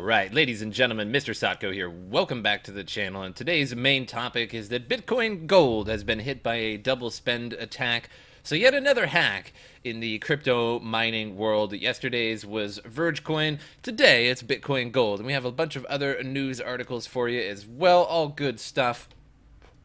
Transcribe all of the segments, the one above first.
Alright, ladies and gentlemen, MrSotko here. Welcome back to the channel, and today's main topic is that Bitcoin Gold has been hit by a double spend attack. So yet another hack in the crypto mining world. Yesterday's was Vergecoin, today it's Bitcoin Gold, and we have a bunch of other news articles for you as well, all good stuff.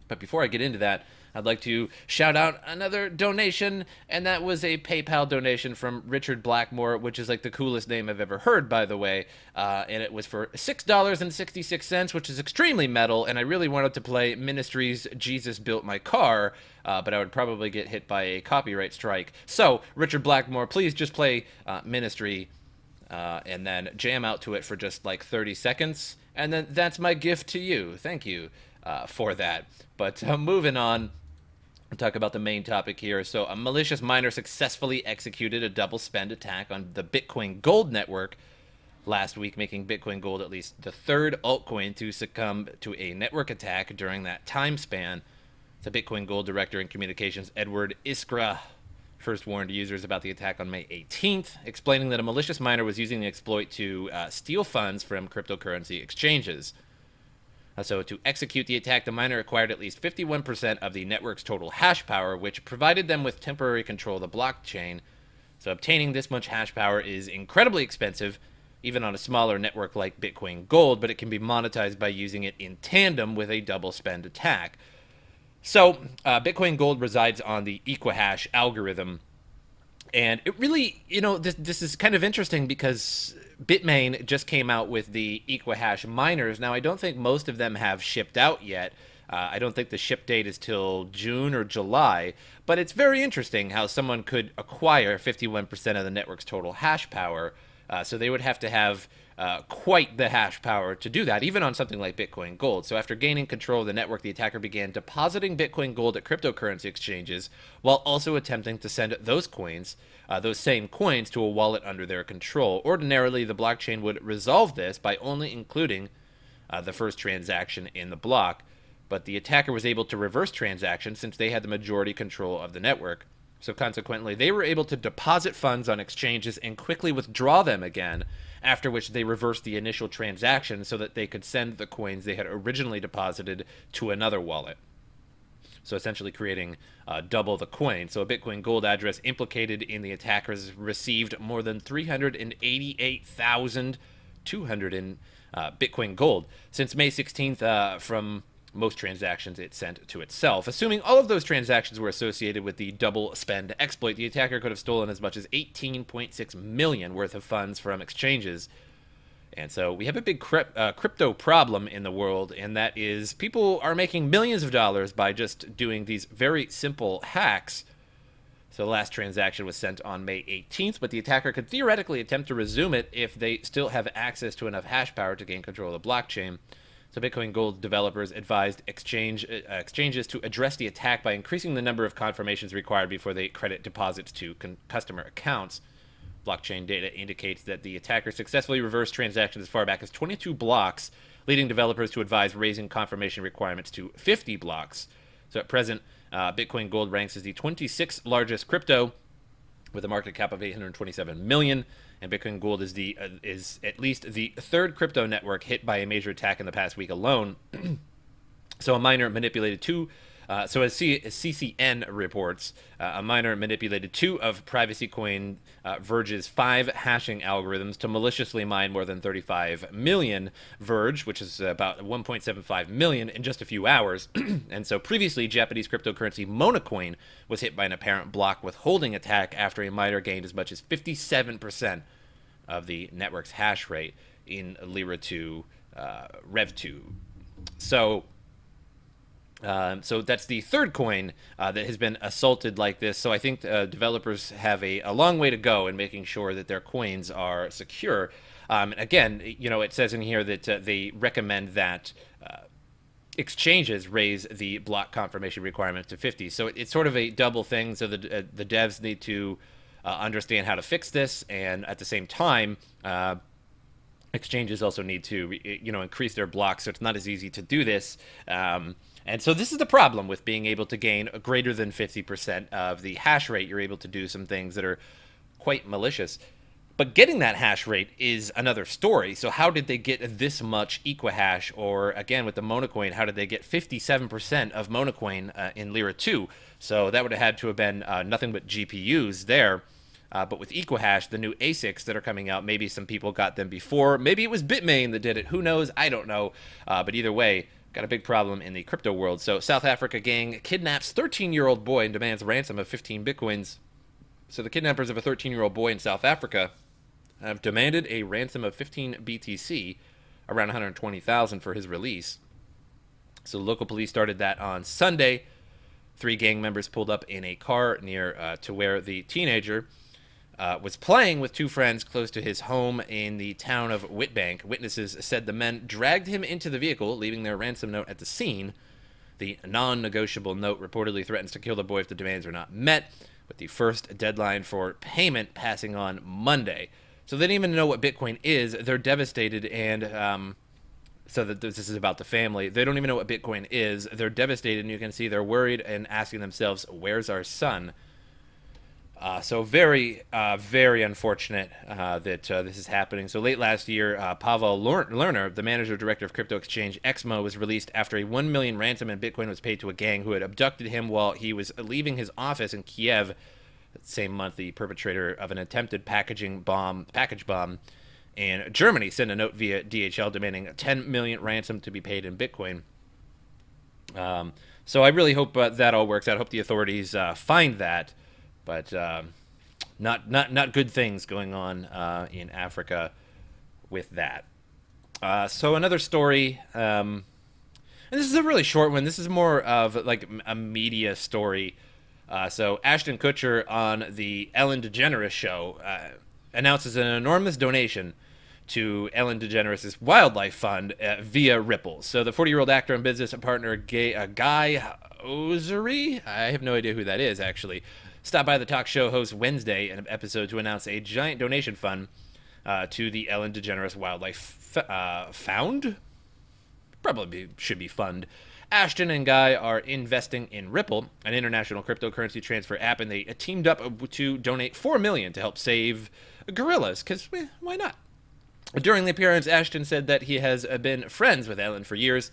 But before I get into that, I'd like to shout out another donation, and that was a PayPal donation from Richard Blackmore, which is like the coolest name I've ever heard, by the way. And it was for $6.66, which is extremely metal, and I really wanted to play Ministry's Jesus Built My Car, but I would probably get hit by a copyright strike. So, Richard Blackmore, please just play Ministry, and then jam out to it for just like 30 seconds, and then that's my gift to you. Thank you for that. But moving on, we'll talk about the main topic here. So a malicious miner successfully executed a double spend attack on the Bitcoin Gold network last week, making Bitcoin Gold at least the third altcoin to succumb to a network attack during that time span. The Bitcoin Gold director in communications, Edward Iskra, first warned users about the attack on May 18th, explaining that a malicious miner was using the exploit to steal funds from cryptocurrency exchanges. So to execute the attack, the miner acquired at least 51% of the network's total hash power, which provided them with temporary control of the blockchain. So obtaining this much hash power is incredibly expensive, even on a smaller network like Bitcoin Gold, but it can be monetized by using it in tandem with a double spend attack. So Bitcoin Gold resides on the Equihash algorithm. And it really, this is kind of interesting because Bitmain just came out with the Equihash miners. Now, I don't think most of them have shipped out yet. I don't think the ship date is till June or July. But it's very interesting how someone could acquire 51% of the network's total hash power. So they would have to have quite the hash power to do that, even on something like Bitcoin Gold. So after gaining control of the network, the attacker began depositing Bitcoin Gold at cryptocurrency exchanges while also attempting to send those same coins to a wallet under their control. Ordinarily, the blockchain would resolve this by only including the first transaction in the block, but the attacker was able to reverse transactions since they had the majority control of the network. So consequently, they were able to deposit funds on exchanges and quickly withdraw them again, after which they reversed the initial transaction so that they could send the coins they had originally deposited to another wallet. So essentially creating double the coin. So a Bitcoin Gold address implicated in the attack has received more than 388,200 in Bitcoin Gold since May 16th from most transactions it sent to itself. Assuming all of those transactions were associated with the double spend exploit, the attacker could have stolen as much as 18.6 million worth of funds from exchanges. And so we have a big crypto problem in the world, and that is people are making millions of dollars by just doing these very simple hacks. So the last transaction was sent on May 18th, but the attacker could theoretically attempt to resume it if they still have access to enough hash power to gain control of the blockchain. So Bitcoin Gold developers advised exchanges to address the attack by increasing the number of confirmations required before they credit deposits to customer accounts. Blockchain data indicates that the attacker successfully reversed transactions as far back as 22 blocks, leading developers to advise raising confirmation requirements to 50 blocks. So at present, Bitcoin Gold ranks as the 26th largest crypto with a market cap of 827 million, and Bitcoin Gold is at least the third crypto network hit by a major attack in the past week alone. So a miner manipulated as CCN reports, a miner manipulated two of Privacy Coin Verge's 5 hashing algorithms to maliciously mine more than 35 million Verge, which is about 1.75 million in just a few hours. And so previously, Japanese cryptocurrency Monocoin was hit by an apparent block withholding attack after a miner gained as much as 57% of the network's hash rate in Lira 2 Rev 2. So that's the third coin that has been assaulted like this. So I think developers have a long way to go in making sure that their coins are secure. Again, it says in here that they recommend that exchanges raise the block confirmation requirement to 50. So it's sort of a double thing. So the devs need to understand how to fix this, and at the same time, exchanges also need to increase their blocks, so it's not as easy to do this. And so this is the problem with being able to gain a greater than 50% of the hash rate. You're able to do some things that are quite malicious. But getting that hash rate is another story. So how did they get this much Equihash? Or again, with the Monocoin, how did they get 57% of Monocoin in Lyra 2? So that would have had to have been nothing but GPUs there. But with Equihash, the new ASICs that are coming out, maybe some people got them before. Maybe it was Bitmain that did it. Who knows? I don't know. But either way, got a big problem in the crypto world. So South Africa gang kidnaps 13-year-old boy and demands ransom of 15 Bitcoins. So the kidnappers of a 13-year-old boy in South Africa have demanded a ransom of 15 BTC, around 120,000 for his release. So local police started that on Sunday. 3 gang members pulled up in a car near to where the teenager was playing with 2 friends close to his home in the town of Witbank. Witnesses said the men dragged him into the vehicle, leaving their ransom note at the scene. The non-negotiable note reportedly threatens to kill the boy if the demands are not met, with the first deadline for payment passing on Monday. So they don't even know what Bitcoin is. They're devastated, and so that this is about the family. They don't even know what Bitcoin is. They're devastated, and you can see they're worried and asking themselves, where's our son? So very, very unfortunate that this is happening. So late last year, Pavel Lerner, the manager director of crypto exchange Exmo, was released after a 1 million ransom in Bitcoin was paid to a gang who had abducted him while he was leaving his office in Kiev. That same month, the perpetrator of an attempted package bomb in Germany sent a note via DHL demanding a 10 million ransom to be paid in Bitcoin. So I really hope that all works out. I hope the authorities find that. But not good things going on in Africa with that. So another story, and this is a really short one. This is more of like a media story. So Ashton Kutcher on the Ellen DeGeneres show announces an enormous donation to Ellen DeGeneres' wildlife fund via Ripple. So the 40-year-old actor and business partner Guy Osery, I have no idea who that is actually, stopped by the talk show host Wednesday in an episode to announce a giant donation fund to the Ellen DeGeneres Wildlife Fund. Probably should be fund. Ashton and Guy are investing in Ripple, an international cryptocurrency transfer app, and they teamed up to donate $4 million to help save gorillas, because why not? During the appearance, Ashton said that he has been friends with Ellen for years,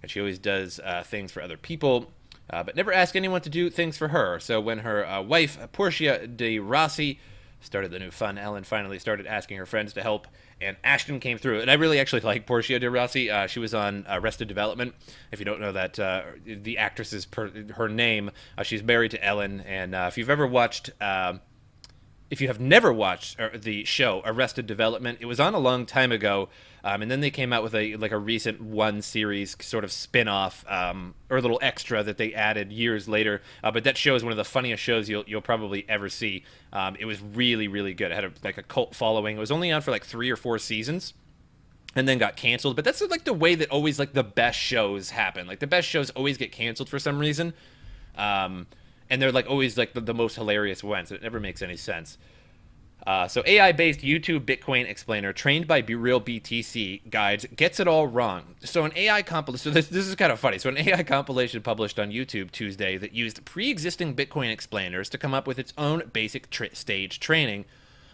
and she always does things for other people, but never asked anyone to do things for her. So when her wife, Portia de Rossi, started the new fund, Ellen finally started asking her friends to help, and Ashton came through. And I really actually like Portia de Rossi. She was on Arrested Development. If you don't know that, the actress is her name. She's married to Ellen, and if you've ever watched... if you have never watched the show Arrested Development, it was on a long time ago, and then they came out with a recent one series sort of spin-off or a little extra that they added years later. But that show is one of the funniest shows you'll probably ever see. It was really, really good. It had a cult following. It was only on for like 3 or 4 seasons, and then got canceled. But that's like the way that always like the best shows happen. Like the best shows always get canceled for some reason. And they're like always like the most hilarious ones. It never makes any sense. So AI-based YouTube Bitcoin explainer trained by real BTC guides gets it all wrong. So an AI compilation. So this is kind of funny. So an AI compilation published on YouTube Tuesday that used pre-existing Bitcoin explainers to come up with its own basic stage training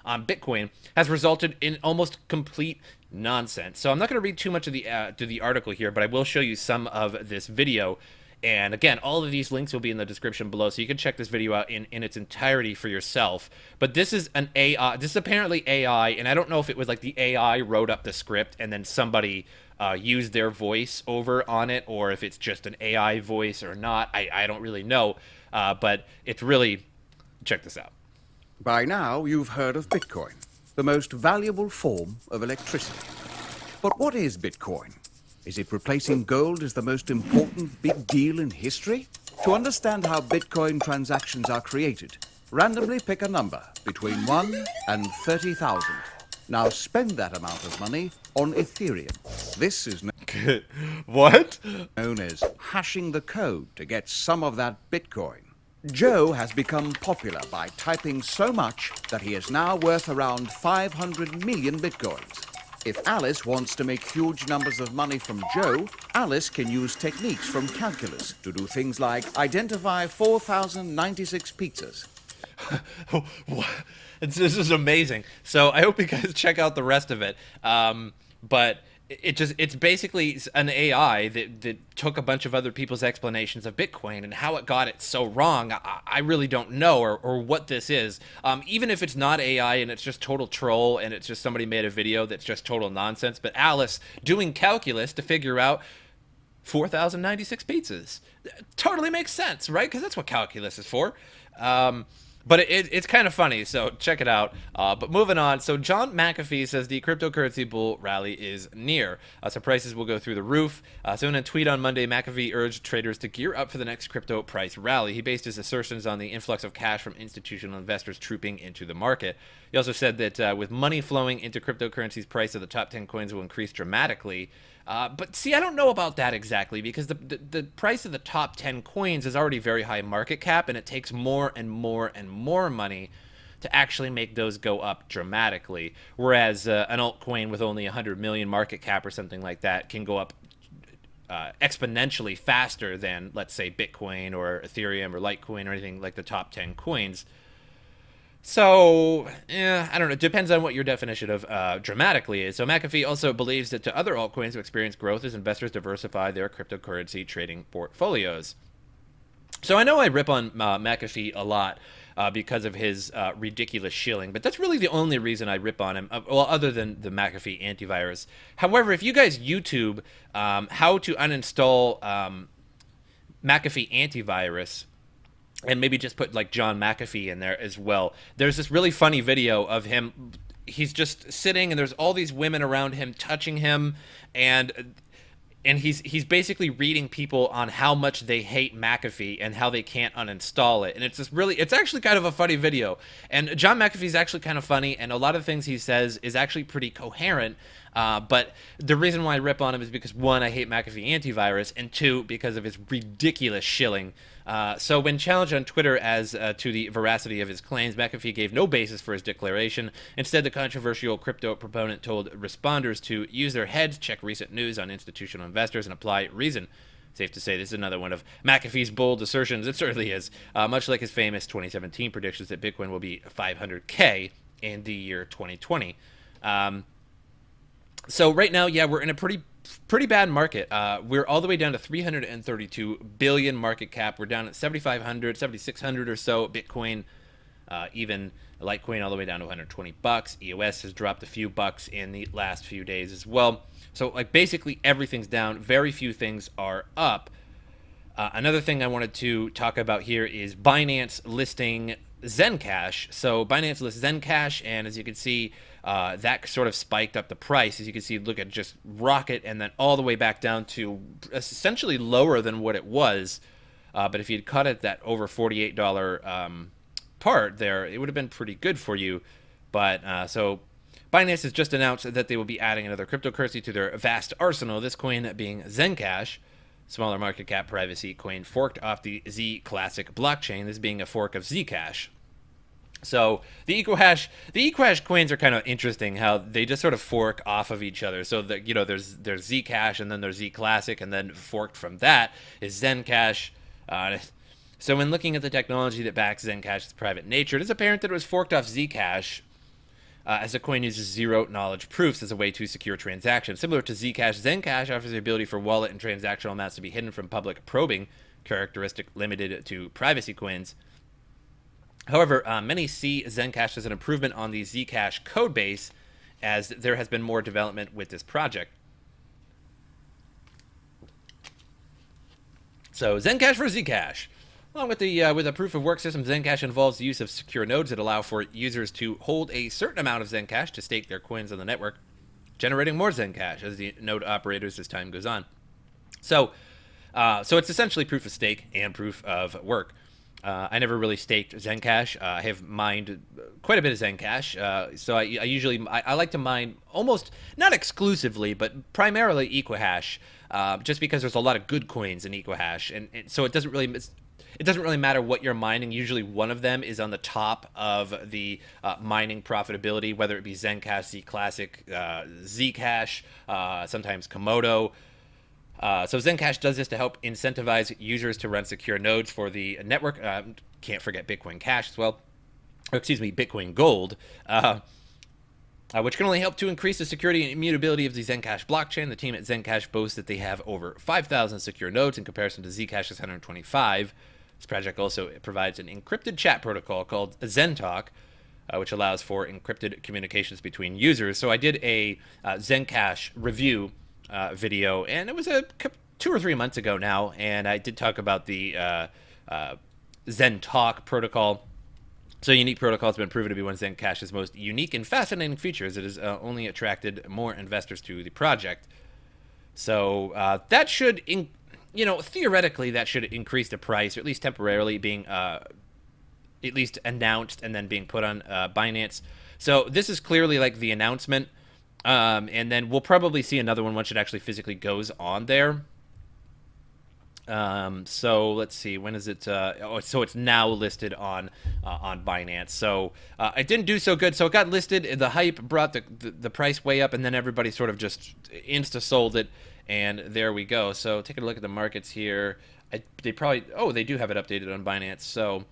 on Bitcoin has resulted in almost complete nonsense. So I'm not going to read too much of the article here, but I will show you some of this video. And again, all of these links will be in the description below, so you can check this video out in its entirety for yourself. But this is an AI. This is apparently AI, and I don't know if it was like the AI wrote up the script and then somebody used their voice over on it, or if it's just an AI voice or not. I don't really know, but it's really... Check this out. By now, you've heard of Bitcoin, the most valuable form of electricity. But what is Bitcoin? Is it replacing gold as the most important big deal in history? To understand how Bitcoin transactions are created, randomly pick a number between 1 and 30,000. Now spend that amount of money on Ethereum. This is What? known as hashing the code to get some of that Bitcoin. Joe has become popular by typing so much that he is now worth around 500 million Bitcoins. If Alice wants to make huge numbers of money from Joe, Alice can use techniques from calculus to do things like identify 4,096 pizzas. This is amazing. So I hope you guys check out the rest of it. But it's basically an AI that took a bunch of other people's explanations of Bitcoin, and how it got it so wrong, I really don't know, or what this is. Even if it's not AI and it's just total troll and it's just somebody made a video that's just total nonsense, but Alice doing calculus to figure out 4,096 pizzas. Totally makes sense, right? Because that's what calculus is for. But it's kind of funny, so check it out. But moving on, so John McAfee says the cryptocurrency bull rally is near. So prices will go through the roof. So in a tweet on Monday, McAfee urged traders to gear up for the next crypto price rally. He based his assertions on the influx of cash from institutional investors trooping into the market. He also said that with money flowing into cryptocurrencies, price of the top 10 coins will increase dramatically. But see, I don't know about that exactly, because the price of the top 10 coins is already very high market cap, and it takes more and more and more money to actually make those go up dramatically. Whereas an altcoin with only 100 million market cap or something like that can go up exponentially faster than, let's say, Bitcoin or Ethereum or Litecoin or anything like the top 10 coins. So, I don't know. It depends on what your definition of dramatically is. So McAfee also believes that to other altcoins will experience growth as investors diversify their cryptocurrency trading portfolios. So I know I rip on McAfee a lot because of his ridiculous shilling, but that's really the only reason I rip on him, well, other than the McAfee antivirus. However, if you guys YouTube how to uninstall McAfee antivirus, and maybe just put like John McAfee in there as well, there's this really funny video of him. He's just sitting and there's all these women around him touching him, and he's basically reading people on how much they hate McAfee and how they can't uninstall it. And it's actually kind of a funny video. And John McAfee's actually kind of funny, and a lot of things he says is actually pretty coherent. But the reason why I rip on him is because, one, I hate McAfee antivirus, and two, because of his ridiculous shilling. So when challenged on Twitter as to the veracity of his claims, McAfee gave no basis for his declaration. Instead, the controversial crypto proponent told responders to use their heads, check recent news on institutional investors, and apply reason. Safe to say this is another one of McAfee's bold assertions. It certainly is. Much like his famous 2017 predictions that Bitcoin will be 500K in the year 2020. So right now, yeah, we're in a pretty bad market. We're all the way down to 332 billion market cap. We're down at 7,500, 7,600 or so Bitcoin. Even Litecoin all the way down to 120 bucks. EOS has dropped a few bucks in the last few days as well. So like basically everything's down. Very few things are up. Another thing I wanted to talk about here is Binance listing ZenCash. So Binance lists ZenCash, and as you can see, that sort of spiked up the price. As you can see, look at just rocket, and then all the way back down to essentially lower than what it was. But if you'd cut it that over $48 part there, it would have been pretty good for you. But so Binance has just announced that they will be adding another cryptocurrency to their vast arsenal, this coin being ZenCash. Smaller market cap privacy coin forked off the Z Classic blockchain, this being a fork of Zcash. So the ecohash coins are kind of interesting how they just sort of fork off of each other. So that, you know, there's Zcash, and then there's Z Classic, and then forked from that is ZenCash. So when looking at the technology that backs ZenCash's private nature, it is apparent that it was forked off Zcash, as the coin uses zero-knowledge proofs as a way to secure transactions. Similar to Zcash, ZenCash offers the ability for wallet and transactional amounts to be hidden from public probing, characteristic limited to privacy coins. However, many see ZenCash as an improvement on the Zcash codebase, as there has been more development with this project. So ZenCash for Zcash. Along with a proof-of-work system, ZenCash involves the use of secure nodes that allow for users to hold a certain amount of ZenCash to stake their coins on the network, generating more ZenCash as the node operators as time goes on. So it's essentially proof of stake and proof of work. I never really staked ZenCash. I have mined quite a bit of ZenCash. So I usually like to mine almost, not exclusively, but primarily ecohash, just because there's a lot of good coins in ecohash, and so it doesn't really matter what you're mining. Usually one of them is on the top of the mining profitability, whether it be ZenCash, Z Classic, Zcash, sometimes Komodo. So ZenCash does this to help incentivize users to run secure nodes for the network. Can't forget Bitcoin Cash as well. or excuse me, Bitcoin Gold, which can only help to increase the security and immutability of the ZenCash blockchain. The team at ZenCash boasts that they have over 5,000 secure nodes in comparison to Zcash's 125. This project also provides an encrypted chat protocol called ZenTalk, which allows for encrypted communications between users. So I did a ZenCash review video, and it was 2 or 3 months ago now, and I did talk about the ZenTalk protocol. So unique protocol has been proven to be one of ZenCash's most unique and fascinating features. It has only attracted more investors to the project. So that should, theoretically, that should increase the price, or at least temporarily being at least announced and then being put on Binance. So this is clearly like the announcement. And then we'll probably see another one once it actually physically goes on there. So let's see, when is it? So it's now listed on Binance. So it didn't do so good. So it got listed. The hype brought the price way up, and then everybody sort of just insta sold it, and there we go. So taking a look at the markets here, they do have it updated on Binance. So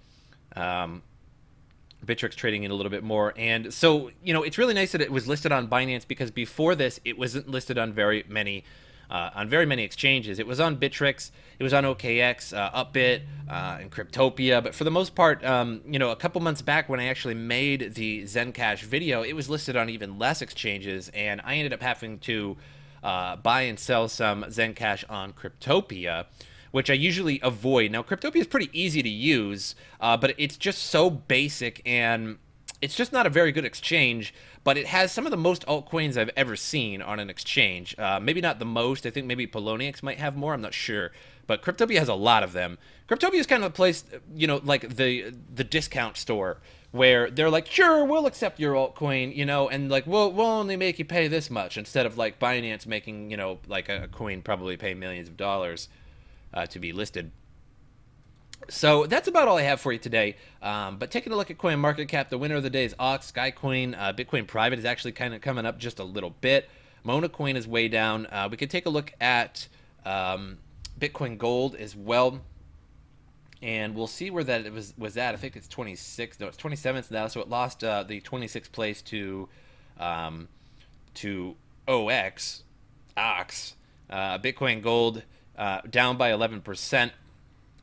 Bittrex trading in a little bit more, and so it's really nice that it was listed on Binance, because before this it wasn't listed on very many exchanges. It was on Bittrex, it was on OKX, Upbit, and Cryptopia, but for the most part, a couple months back when I actually made the ZenCash video, it was listed on even less exchanges, and I ended up having to buy and sell some ZenCash on Cryptopia, which I usually avoid. Now, Cryptopia is pretty easy to use, but it's just so basic, and it's just not a very good exchange, but it has some of the most altcoins I've ever seen on an exchange. Maybe not the most. I think maybe Poloniex might have more. I'm not sure. But Cryptopia has a lot of them. Cryptopia is kind of a place, like the discount store, where they're like, sure, we'll accept your altcoin, and like, we'll only make you pay this much, instead of like Binance making, like a coin probably pay millions of dollars to be listed. So that's about all I have for you today. But taking a look at CoinMarketCap, the winner of the day is Ox. Skycoin, Bitcoin Private is actually kind of coming up just a little bit. Monacoin is way down. We could take a look at Bitcoin Gold as well, and we'll see where that was at. I think it's 26. No, it's 27th now. So it lost the 26th place to OX. Bitcoin Gold down by 11%.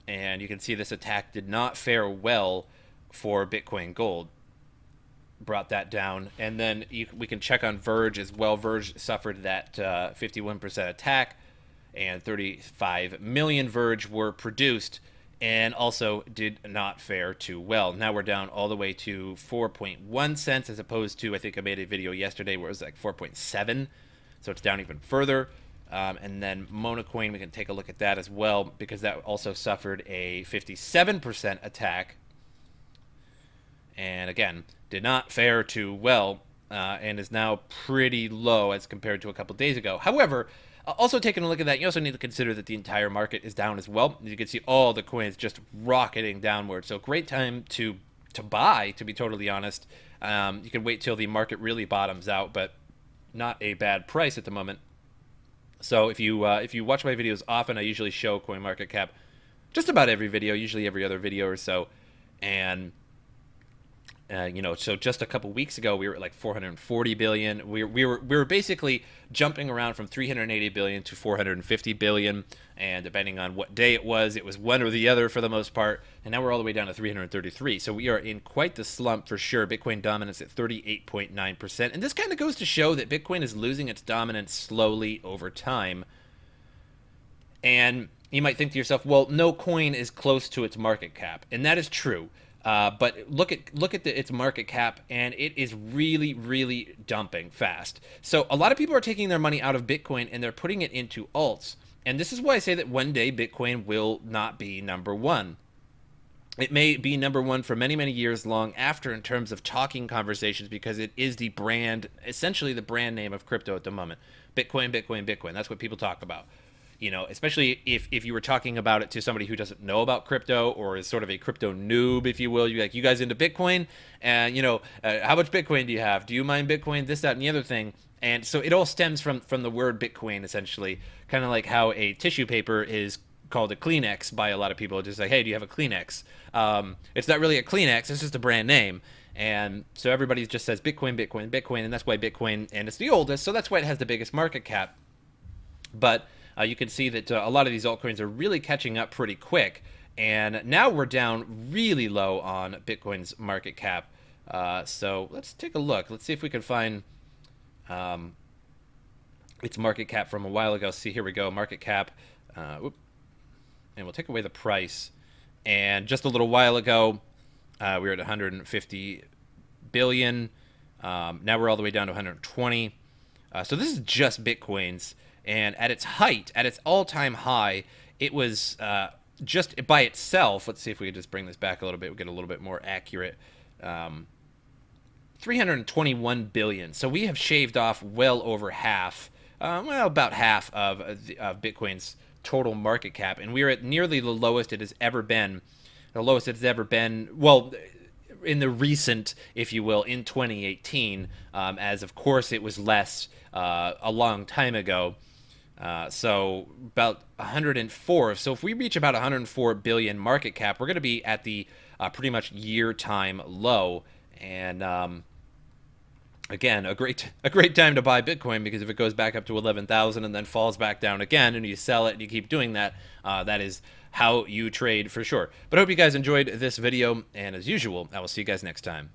And you can see this attack did not fare well for Bitcoin Gold. Brought that down. And then we can check on Verge as well. Verge suffered that 51% attack, and 35 million Verge were produced, and also did not fare too well. Now we're down all the way to 4.1 cents, as opposed to, I think I made a video yesterday where it was like 4.7. So it's down even further. And then Monacoin, we can take a look at that as well, because that also suffered a 57% attack. And again, did not fare too well, and is now pretty low as compared to a couple days ago. However, also taking a look at that, you also need to consider that the entire market is down as well. You can see all the coins just rocketing downward. So great time to buy, to be totally honest. You can wait till the market really bottoms out, but not a bad price at the moment. So if you watch my videos often, I usually show CoinMarketCap just about every video, usually every other video or so. And so just a couple weeks ago, we were at like 440 billion. We were basically jumping around from 380 billion to 450 billion, and depending on what day it was one or the other for the most part. And now we're all the way down to 333. So we are in quite the slump for sure. Bitcoin dominance at 38.9%, and this kind of goes to show that Bitcoin is losing its dominance slowly over time. And you might think to yourself, well, no coin is close to its market cap, and that is true. But look at its market cap, and it is really, really dumping fast. So a lot of people are taking their money out of Bitcoin and they're putting it into alts. And this is why I say that one day Bitcoin will not be number one. It may be number one for many, many years long after in terms of talking conversations, because it is the brand, essentially the brand name of crypto at the moment. Bitcoin, Bitcoin, Bitcoin. That's what people talk about. Especially if you were talking about it to somebody who doesn't know about crypto, or is sort of a crypto noob, if you will. You're like, you guys into Bitcoin? And, how much Bitcoin do you have? Do you mine Bitcoin? This, that, and the other thing. And so it all stems from the word Bitcoin, essentially. Kind of like how a tissue paper is called a Kleenex by a lot of people. Just like, hey, do you have a Kleenex? It's not really a Kleenex. It's just a brand name. And so everybody just says Bitcoin, Bitcoin, Bitcoin, and that's why Bitcoin, and it's the oldest, so that's why it has the biggest market cap. But you can see that a lot of these altcoins are really catching up pretty quick. And now we're down really low on Bitcoin's market cap. So let's take a look. Let's see if we can find its market cap from a while ago. See, here we go, market cap. And we'll take away the price. And just a little while ago, we were at 150 billion. Now we're all the way down to 120. So this is just Bitcoin's. And at its height, at its all-time high, it was just by itself. Let's see if we can just bring this back a little bit. We'll get a little bit more accurate. 321 billion. So we have shaved off well over half, well, about half of Bitcoin's total market cap. And we're at nearly the lowest it has ever been. The lowest it's ever been, well, in the recent, if you will, in 2018, as of course it was less a long time ago. So about 104. So if we reach about 104 billion market cap, we're going to be at the pretty much year time low. And again, a great time to buy Bitcoin, because if it goes back up to 11,000 and then falls back down again, and you sell it and you keep doing that, that is how you trade for sure. But I hope you guys enjoyed this video, and as usual, I will see you guys next time.